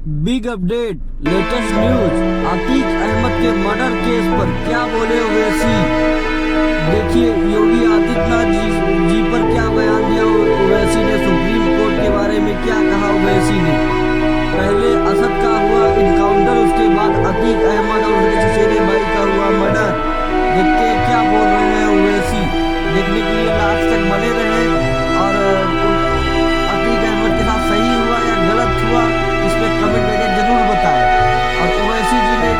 Big update, latest news. Atiq Ahmed के murder case पर क्या बोले ओवैसी। देखिए योगी आदित्यनाथ जी पर क्या बयान दिया ओवैसी ने। सुप्रीम कोर्ट के बारे में क्या कहा ओवैसी ने। पहले असद का हुआ इनकाउंटर, उसके बाद अतीक अहमद और उनके चचेरे भाई का हुआ मर्डर। देखते हैं क्या बोल रहे हैं ओवैसी। देखने के लिए लास्ट तक बने रहे और अतीक अहमद के साथ सही हुआ या गलत हुआ इसमें कमेंट करके जरूर बताएं। और ओवैसी जी ने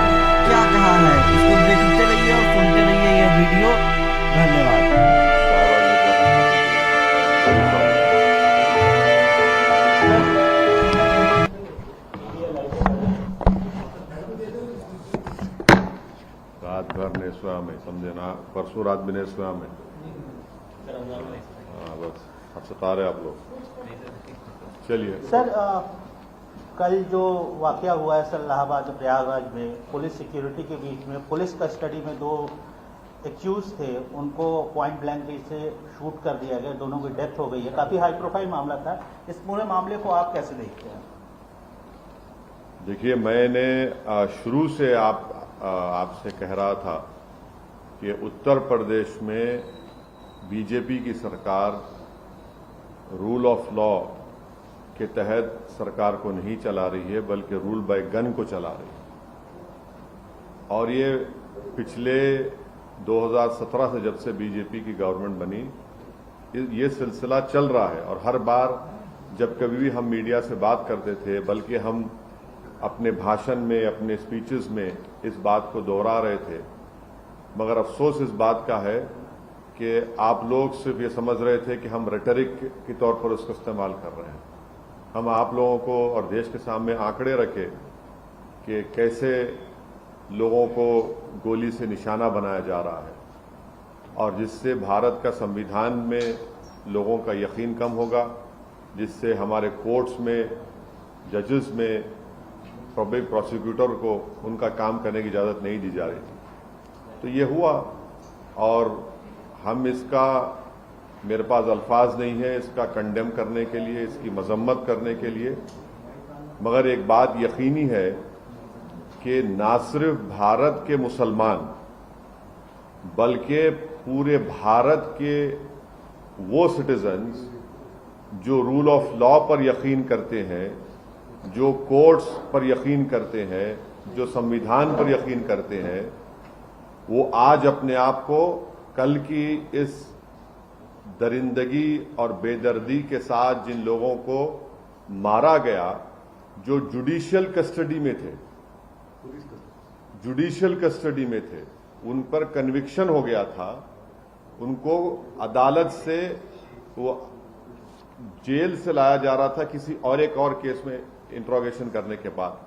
क्या कहा है इसको देखते रहिए और सुनते रहिए यह वीडियो। धन्यवाद। रात भर ने सोया में, समझे ना, परसों रात भी ने सोया में। हाँ बस अब सता रहे आप लोग। चलिए सर, कल जो वाकया हुआ है सर इलाहाबाद प्रयागराज में, पुलिस सिक्योरिटी के बीच में पुलिस कस्टडी में दो एक्यूज थे, उनको पॉइंट ब्लैंक से शूट कर दिया गया, दोनों की डेथ हो गई है। काफी हाई प्रोफाइल मामला था। इस पूरे मामले को आप कैसे देखते हैं? देखिए, मैंने शुरू से आपसे कह रहा था कि उत्तर प्रदेश में बीजेपी की सरकार रूल ऑफ लॉ के तहत सरकार को नहीं चला रही है, बल्कि रूल बाय गन को चला रही है। और ये पिछले 2017 से, जब से बीजेपी की गवर्नमेंट बनी, ये सिलसिला चल रहा है। और हर बार जब कभी भी हम मीडिया से बात करते थे, बल्कि हम अपने भाषण में, अपने स्पीचेस में इस बात को दोहरा रहे थे। मगर अफसोस इस बात का है कि आप लोग सिर्फ ये समझ रहे थे कि हम रेटरिक के तौर पर उसका इस्तेमाल कर रहे हैं। हम आप लोगों को और देश के सामने आंकड़े रखे कि कैसे लोगों को गोली से निशाना बनाया जा रहा है, और जिससे भारत का संविधान में लोगों का यकीन कम होगा, जिससे हमारे कोर्ट्स में, जजेस में, पब्लिक प्रोसिक्यूटर को उनका काम करने की इजाजत नहीं दी जा रही थी। तो ये हुआ, और हम इसका, मेरे पास अल्फाज नहीं है इसका कंडेम करने के लिए, इसकी मजम्मत करने के लिए। मगर एक बात यकीनी है कि ना सिर्फ भारत के मुसलमान, बल्कि पूरे भारत के वो सिटीजन्स जो रूल ऑफ लॉ पर यकीन करते हैं, जो कोर्ट्स पर यकीन करते हैं, जो संविधान पर यकीन करते हैं, वो आज अपने आप को कल की इस दरिंदगी और बेदर्दी के साथ जिन लोगों को मारा गया, जो जुडिशियल कस्टडी में थे, उन पर कन्विक्शन हो गया था, उनको अदालत से, वो जेल से लाया जा रहा था किसी और एक और केस में इंट्रोगेशन करने के बाद,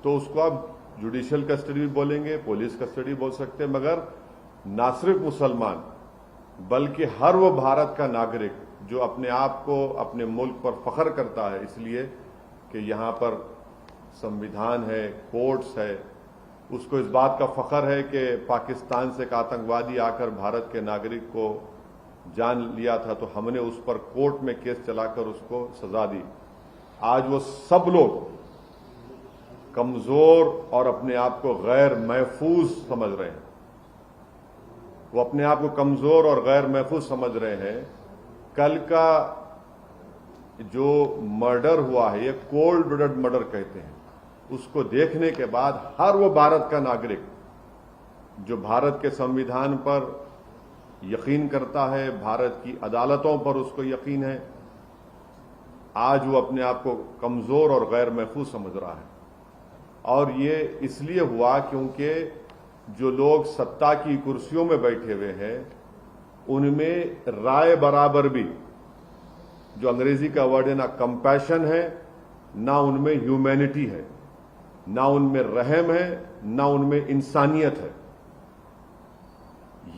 तो उसको आप जुडिशियल कस्टडी भी बोलेंगे, पुलिस कस्टडी बोल सकते हैं। मगर ना सिर्फ मुसलमान, बल्कि हर वो भारत का नागरिक जो अपने आप को, अपने मुल्क पर फख्र करता है इसलिए कि यहां पर संविधान है, कोर्ट्स है, उसको इस बात का फख्र है कि पाकिस्तान से एक आतंकवादी आकर भारत के नागरिक को जान लिया था, तो हमने उस पर कोर्ट में केस चलाकर उसको सजा दी। आज वो सब लोग कमजोर और अपने आप को गैर महफूज समझ रहे हैं। वो अपने आप को कमजोर और गैर महफूज समझ रहे हैं। कल का जो मर्डर हुआ है, ये कोल्ड ब्लडेड मर्डर कहते हैं, उसको देखने के बाद हर वो भारत का नागरिक जो भारत के संविधान पर यकीन करता है, भारत की अदालतों पर उसको यकीन है, आज वो अपने आप को कमजोर और गैर महफूज समझ रहा है। और ये इसलिए हुआ क्योंकि जो लोग सत्ता की कुर्सियों में बैठे हुए हैं, उनमें राय बराबर भी, जो अंग्रेजी का वर्ड है, ना कंपैशन है, ना उनमें ह्यूमैनिटी है, ना उनमें रहम है, ना उनमें इंसानियत है।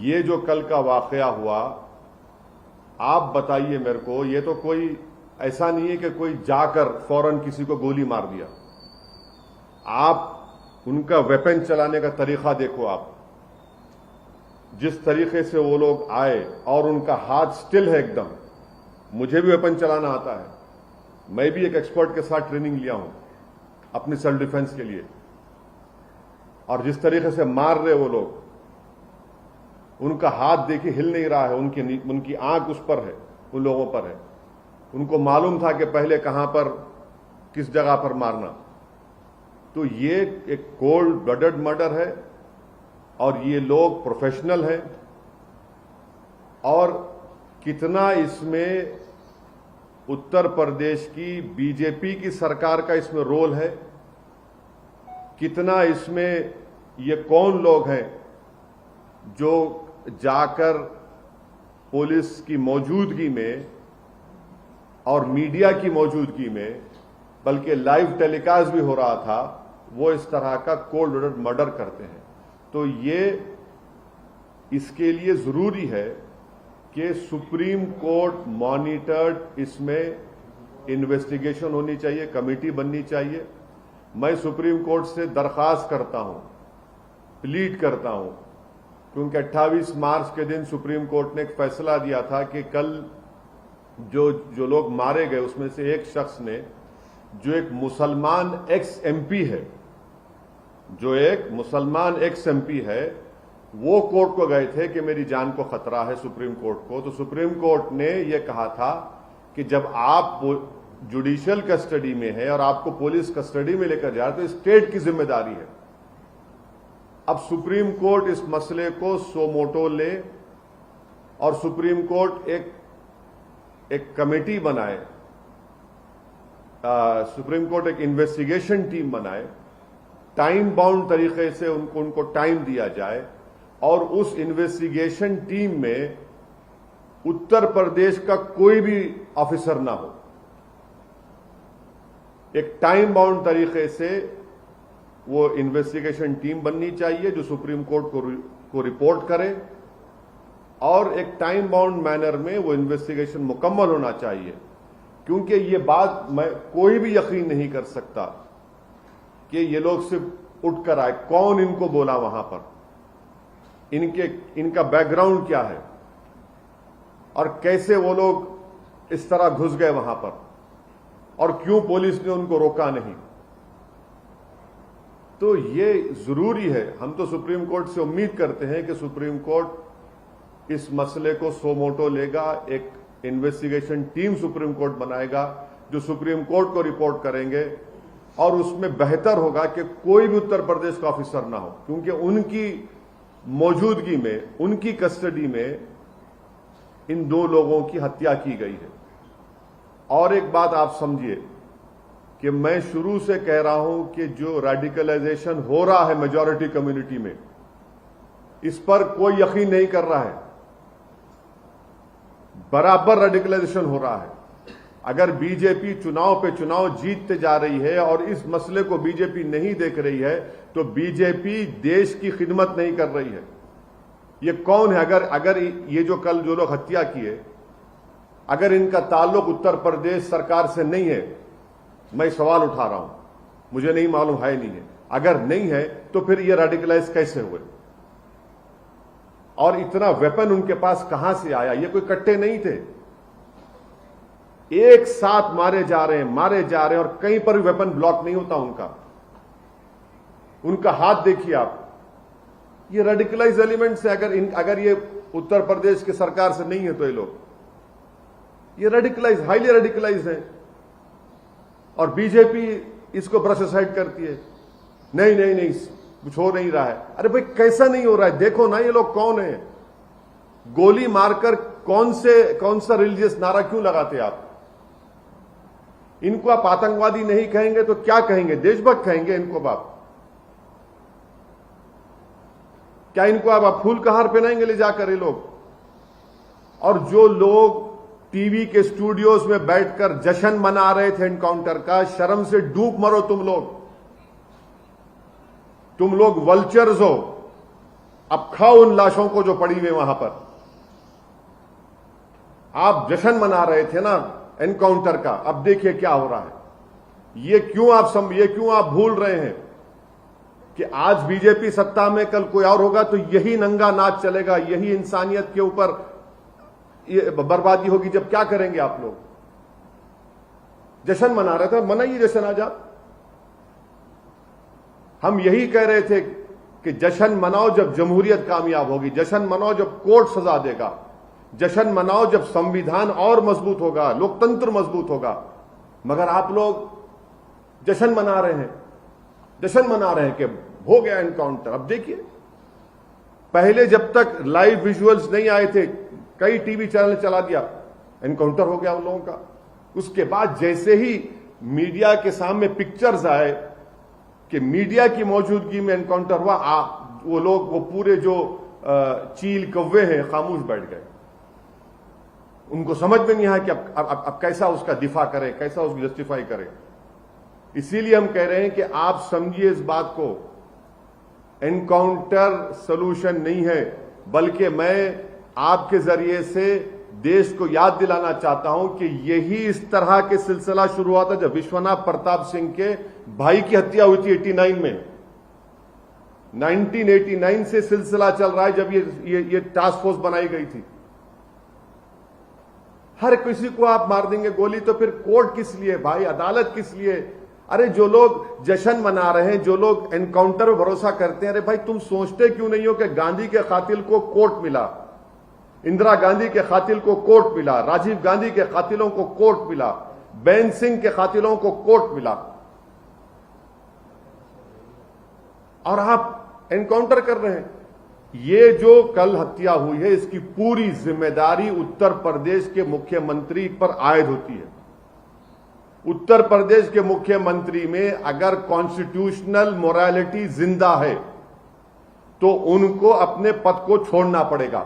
ये जो कल का वाकया हुआ, आप बताइए मेरे को, ये तो कोई ऐसा नहीं है कि कोई जाकर फौरन किसी को गोली मार दिया। आप उनका वेपन चलाने का तरीका देखो, आप जिस तरीके से वो लोग आए, और उनका हाथ स्टिल है एकदम। मुझे भी वेपन चलाना आता है, मैं भी एक एक्सपर्ट के साथ ट्रेनिंग लिया हूं, अपनी सेल्फ डिफेंस के लिए, और जिस तरीके से मार रहे वो लोग, उनका हाथ देखिए हिल नहीं रहा है, उनकी आंख उस पर है, उन लोगों पर है। उनको मालूम था कि पहले कहां पर, किस जगह पर मारना। तो ये एक कोल्ड ब्लडेड मर्डर है और ये लोग प्रोफेशनल हैं। और कितना इसमें उत्तर प्रदेश की बीजेपी की सरकार का इसमें रोल है, कितना इसमें ये कौन लोग हैं जो जाकर पुलिस की मौजूदगी में और मीडिया की मौजूदगी में, बल्कि लाइव टेलीकास्ट भी हो रहा था, वो इस तरह का कोल्ड ब्लडेड मर्डर करते हैं। तो ये इसके लिए जरूरी है कि सुप्रीम कोर्ट मॉनिटर्ड इसमें इन्वेस्टिगेशन होनी चाहिए, कमेटी बननी चाहिए। मैं सुप्रीम कोर्ट से दरख्वास्त करता हूं, प्लीड करता हूं, क्योंकि 28 मार्च के दिन सुप्रीम कोर्ट ने एक फैसला दिया था कि कल जो लोग मारे गए उसमें से एक शख्स ने, जो एक मुसलमान एक्स एमपी है, वो कोर्ट को गए थे कि मेरी जान को खतरा है सुप्रीम कोर्ट को। तो सुप्रीम कोर्ट ने यह कहा था कि जब आप जुडिशियल कस्टडी में है और आपको पुलिस कस्टडी में लेकर जा रहे तो स्टेट की जिम्मेदारी है। अब सुप्रीम कोर्ट इस मसले को सो मोटो ले और सुप्रीम कोर्ट एक कमेटी बनाए, सुप्रीम कोर्ट एक इन्वेस्टिगेशन टीम बनाए, टाइम बाउंड तरीके से उनको टाइम दिया जाए और उस इन्वेस्टिगेशन टीम में उत्तर प्रदेश का कोई भी ऑफिसर ना हो। एक टाइम बाउंड तरीके से वो इन्वेस्टिगेशन टीम बननी चाहिए जो सुप्रीम कोर्ट को रिपोर्ट करे, और एक टाइम बाउंड मैनर में वो इन्वेस्टिगेशन मुकम्मल होना चाहिए। क्योंकि ये बात कोई भी यकीन नहीं कर सकता कि ये लोग सिर्फ उठकर आए, कौन इनको बोला वहां पर, इनका बैकग्राउंड क्या है और कैसे वो लोग इस तरह घुस गए वहां पर, और क्यों पुलिस ने उनको रोका नहीं। तो ये जरूरी है। हम तो सुप्रीम कोर्ट से उम्मीद करते हैं कि सुप्रीम कोर्ट इस मसले को सो मोटो लेगा, एक इन्वेस्टिगेशन टीम सुप्रीम कोर्ट बनाएगा जो सुप्रीम कोर्ट को रिपोर्ट करेंगे, और उसमें बेहतर होगा कि कोई भी उत्तर प्रदेश का ऑफिसर ना हो, क्योंकि उनकी मौजूदगी में, उनकी कस्टडी में इन दो लोगों की हत्या की गई है। और एक बात आप समझिए कि मैं शुरू से कह रहा हूं कि जो रेडिकलाइजेशन हो रहा है मेजॉरिटी कम्युनिटी में, इस पर कोई यकीन नहीं कर रहा है। बराबर रेडिकलाइजेशन हो रहा है। अगर बीजेपी चुनाव पे चुनाव जीतते जा रही है और इस मसले को बीजेपी नहीं देख रही है, तो बीजेपी देश की खिदमत नहीं कर रही है। ये कौन है? अगर ये जो कल जो लोग हत्या किए, अगर इनका ताल्लुक उत्तर प्रदेश सरकार से नहीं है, मैं सवाल उठा रहा हूं, मुझे नहीं मालूम है नहीं है, अगर नहीं है तो फिर ये रेडिकलाइज कैसे हुए और इतना वेपन उनके पास कहां से आया? ये कोई कट्टे नहीं थे, एक साथ मारे जा रहे हैं और कहीं पर भी वेपन ब्लॉक नहीं होता उनका हाथ देखिए आप। ये रेडिकलाइज एलिमेंट से अगर ये उत्तर प्रदेश की सरकार से नहीं है तो ये रेडिकलाइज, हाईली रेडिकलाइज है, और बीजेपी इसको ब्रश असाइड करती है। नहीं कुछ हो नहीं रहा है। अरे भाई कैसा नहीं हो रहा है? देखो ना ये लोग कौन है। गोली मारकर कौन सा रिलीजियस नारा क्यों लगाते आप? इनको आप आतंकवादी नहीं कहेंगे तो क्या कहेंगे? देशभक्त कहेंगे इनको आप? क्या इनको आप फूल का हार पहनाएंगे ले जाकर ये लोग? और जो लोग टीवी के स्टूडियोज में बैठकर जश्न मना रहे थे एनकाउंटर का, शर्म से डूब मरो तुम लोग वल्चर्स हो। अब खाओ उन लाशों को जो पड़ी हुई वहां पर। आप जश्न मना रहे थे ना एनकाउंटर का, अब देखिए क्या हो रहा है। ये क्यों आप भूल रहे हैं कि आज बीजेपी सत्ता में, कल कोई और होगा तो यही नंगा नाच चलेगा, यही इंसानियत के ऊपर ये बर्बादी होगी। जब क्या करेंगे आप लोग? जश्न मना रहे थे, मनाइए जश्न। आज आप हम यही कह रहे थे कि जश्न मनाओ जब जमहूरियत कामयाब होगी, जश्न मनाओ जब कोर्ट सजा देगा, जश्न मनाओ जब संविधान और मजबूत होगा, लोकतंत्र मजबूत होगा। मगर आप लोग जश्न मना रहे हैं, जश्न मना रहे हैं कि हो गया एनकाउंटर। अब देखिए, पहले जब तक लाइव विजुअल्स नहीं आए थे, कई टीवी चैनल चला दिया, एनकाउंटर हो गया उन लोगों का। उसके बाद जैसे ही मीडिया के सामने पिक्चर्स आए कि मीडिया की मौजूदगी में एनकाउंटर हुआ, वो लोग, वो पूरे जो चील कौवे हैं, खामोश बैठ गए। उनको समझ में नहीं आया कि अब कैसा उसका दिफा करें, कैसा उसको जस्टिफाई करें। इसीलिए हम कह रहे हैं कि आप समझिए इस बात को, एनकाउंटर सलूशन नहीं है, बल्कि मैं आपके जरिए से देश को याद दिलाना चाहता हूं कि यही इस तरह के सिलसिला शुरू हुआ था जब विश्वनाथ प्रताप सिंह के भाई की हत्या हुई थी 89 में। 1989 से सिलसिला चल रहा है जब ये टास्क फोर्स बनाई गई थी। हर किसी को आप मार देंगे गोली, तो फिर कोर्ट किस लिए भाई, अदालत किस लिए? अरे जो लोग जश्न मना रहे हैं, जो लोग एनकाउंटर पर भरोसा करते हैं, अरे भाई तुम सोचते क्यों नहीं हो कि गांधी के कातिल को कोर्ट मिला, इंदिरा गांधी के कातिल को कोर्ट मिला, राजीव गांधी के कातिलों को कोर्ट मिला, बेन सिंह के कातिलों को कोर्ट मिला, और आप एनकाउंटर कर रहे हैं। ये जो कल हत्या हुई है, इसकी पूरी जिम्मेदारी उत्तर प्रदेश के मुख्यमंत्री पर आयद होती है। उत्तर प्रदेश के मुख्यमंत्री में अगर कॉन्स्टिट्यूशनल मोरालिटी जिंदा है तो उनको अपने पद को छोड़ना पड़ेगा।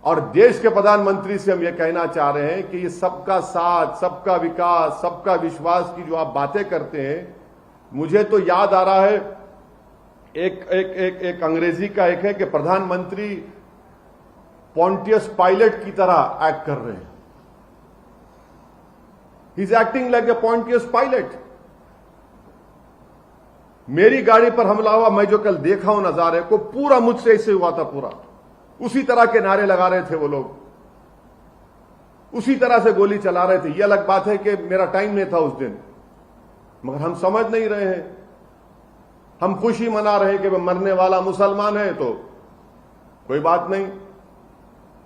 और देश के प्रधानमंत्री से हम यह कहना चाह रहे हैं कि ये सबका साथ, सबका विकास, सबका विश्वास की जो आप बातें करते हैं, मुझे तो याद आ रहा है एक अंग्रेजी का एक है कि प्रधानमंत्री पॉन्टियस पायलट की तरह एक्ट कर रहे हैं। He is acting like a Pontius Pilate. मेरी गाड़ी पर हमला हुआ, मैं जो कल देखा हूं नजारे को, पूरा मुझसे ऐसे हुआ था, पूरा उसी तरह के नारे लगा रहे थे वो लोग, उसी तरह से गोली चला रहे थे। यह अलग बात है कि मेरा टाइम नहीं था उस दिन, मगर हम समझ नहीं रहे हैं। हम खुशी मना रहे हैं कि मरने वाला मुसलमान है तो कोई बात नहीं,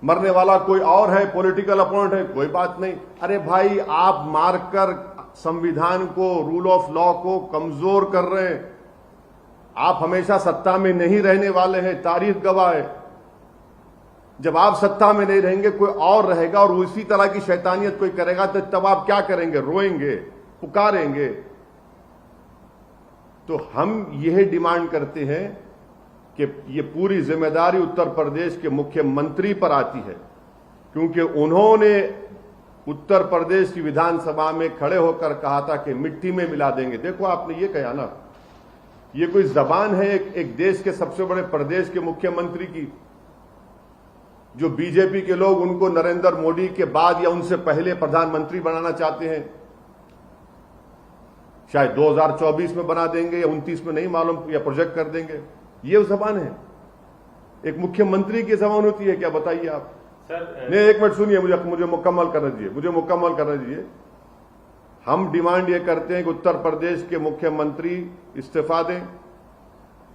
मरने वाला कोई और है, पॉलिटिकल अपोनेंट है, कोई बात नहीं। अरे भाई, आप मारकर संविधान को, रूल ऑफ लॉ को कमजोर कर रहे हैं। आप हमेशा सत्ता में नहीं रहने वाले हैं, तारीख गवाह है। जब आप सत्ता में नहीं रहेंगे, कोई और रहेगा और उसी तरह की शैतानियत कोई करेगा, तो तब आप क्या करेंगे? रोएंगे, पुकारेंगे। तो हम यह डिमांड करते हैं कि ये पूरी जिम्मेदारी उत्तर प्रदेश के मुख्यमंत्री पर आती है, क्योंकि उन्होंने उत्तर प्रदेश की विधानसभा में खड़े होकर कहा था कि मिट्टी में मिला देंगे। देखो, आपने ये कहा ना, ये कोई जबान है एक देश के सबसे बड़े प्रदेश के मुख्यमंत्री की, जो बीजेपी के लोग उनको नरेंद्र मोदी के बाद या उनसे पहले प्रधानमंत्री बनाना चाहते हैं। शायद 2024 में बना देंगे या 29 में, नहीं मालूम, या प्रोजेक्ट कर देंगे। ये जबान है, एक मुख्यमंत्री की जबान होती है क्या? बताइए आप। सर नहीं, एक मिनट सुनिए, मुझे मुकम्मल करने दीजिए। हम डिमांड ये करते हैं कि उत्तर प्रदेश के मुख्यमंत्री इस्तीफा दें।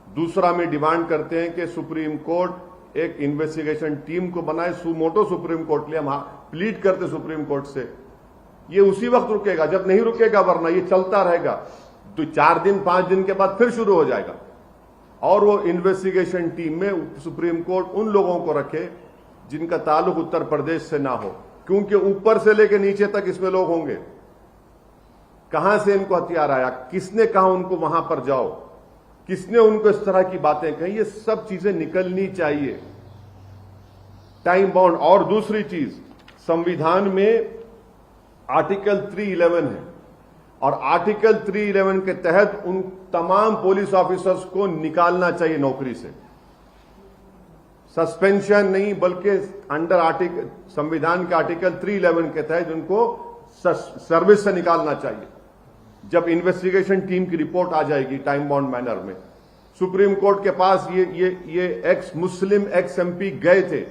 दूसरा में डिमांड करते हैं कि सुप्रीम कोर्ट एक इन्वेस्टिगेशन टीम को बनाए, सुमोटो सुप्रीम कोर्ट ले, हम प्लीड करते सुप्रीम कोर्ट से। ये उसी वक्त रुकेगा जब नहीं रुकेगा, वरना ये चलता रहेगा। तो 4 दिन 5 दिन के बाद फिर शुरू हो जाएगा। और वो इन्वेस्टिगेशन टीम में सुप्रीम कोर्ट उन लोगों को रखे जिनका ताल्लुक उत्तर प्रदेश से ना हो, क्योंकि ऊपर से लेकर नीचे तक इसमें लोग होंगे। कहां से इनको हथियार आया, किसने कहा उनको वहां पर जाओ, किसने उनको इस तरह की बातें कही, ये सब चीजें निकलनी चाहिए, टाइम बाउंड। और दूसरी चीज, संविधान में आर्टिकल 311 है, और आर्टिकल 311 के तहत उन तमाम पुलिस ऑफिसर्स को निकालना चाहिए नौकरी से। सस्पेंशन नहीं, बल्कि अंडर संविधान के आर्टिकल 311 के तहत उनको सर्विस से निकालना चाहिए। जब इन्वेस्टिगेशन टीम की रिपोर्ट आ जाएगी टाइम बाउंड मैनर में, सुप्रीम कोर्ट के पास ये एक्स मुस्लिम एक्स एमपी गए थे।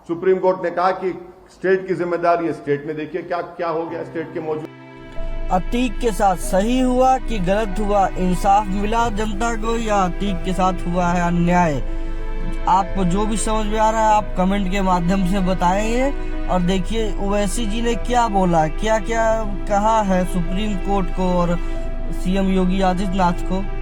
सुप्रीम कोर्ट ने कहा कि स्टेट की जिम्मेदारी है, स्टेट में देखिए क्या क्या हो गया स्टेट के मौजूद। अतीक के साथ सही हुआ कि गलत हुआ, इंसाफ मिला जनता को या अतीक के साथ हुआ है अन्याय? आपको जो भी समझ में आ रहा है आप कमेंट के माध्यम से बताएंगे। और देखिए ओवैसी जी ने क्या बोला, क्या क्या कहा है सुप्रीम कोर्ट को और सीएम योगी आदित्यनाथ को।